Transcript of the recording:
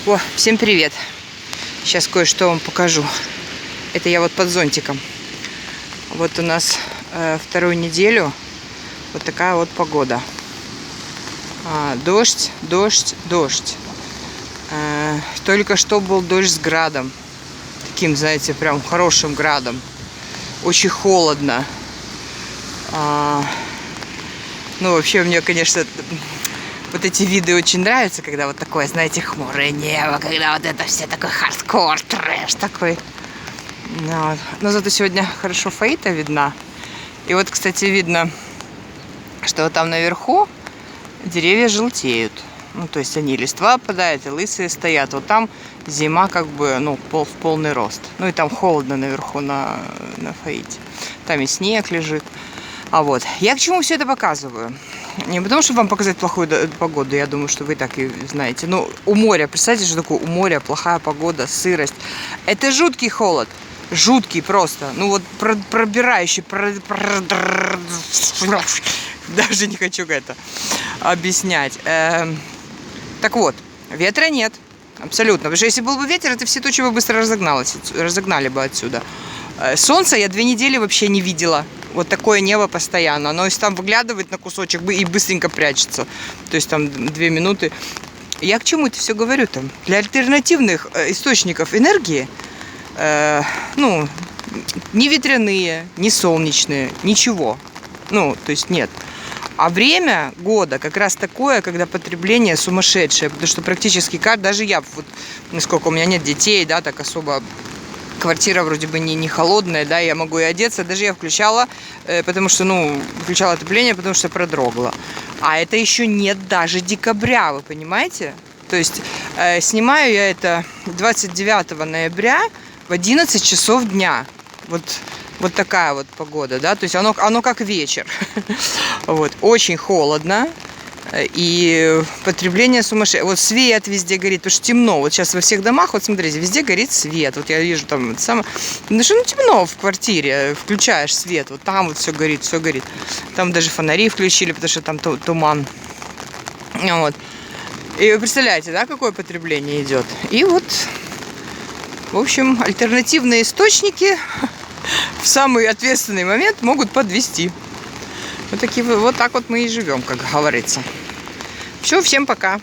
О, всем привет! Сейчас кое-что вам покажу. Это я вот под зонтиком. Вот у нас вторую неделю вот такая вот погода. Дождь, дождь, дождь. Только что был дождь с градом. Таким, знаете, прям хорошим градом. Очень холодно. Ну, вообще, мне, конечно, вот эти виды очень нравятся, когда вот такое, знаете, хмурое небо, когда вот это все такой хардкор, трэш такой. Но зато сегодня хорошо фаита видна. И вот, кстати, видно, что вот там наверху деревья желтеют. Ну, то есть они листва опадают, и лысые стоят. Вот там зима как бы, ну, в полный рост. Ну, и там холодно наверху на фаите. Там и снег лежит. Вот. Я к чему все это показываю? Не потому, чтобы вам показать плохую погоду, я думаю, что вы так и знаете. Но у моря, представьте, что такое у моря плохая погода, сырость. Это жуткий холод. Жуткий просто. Ну вот пробирающий. Даже не хочу это объяснять. Так вот, ветра нет. Абсолютно. Потому что если был бы ветер, это все тучи бы быстро разогнали бы отсюда. Солнца я 2 недели вообще не видела. Вот такое небо постоянно. Оно там выглядывает на кусочек и быстренько прячется. То есть там 2 минуты. Я к чему это все говорю там? Для альтернативных источников энергии, ну, не ветряные, не солнечные, ничего. Ну, то есть нет. А время года как раз такое, когда потребление сумасшедшее. Потому что практически даже я, вот, насколько у меня нет детей, да, так особо... Квартира вроде бы не холодная, да, я могу и одеться. Даже я включала, потому что, включала отопление, потому что продрогла. А это еще нет даже декабря, вы понимаете? То есть снимаю я это 29 ноября в 11 часов дня. Вот такая вот погода, да, то есть оно как вечер. Вот, очень холодно. И потребление сумасшедшее. Вот свет везде горит, потому что темно. Вот сейчас во всех домах, вот смотрите, везде горит свет. Вот я вижу там темно в квартире. Включаешь свет, вот там вот все горит, все горит. Там даже фонари включили, потому что там туман. Вот. И вы представляете, да, какое потребление идет? И вот, в общем, альтернативные источники в самый ответственный момент могут подвести. Вот так вот мы и живем, как говорится. Все, всем пока.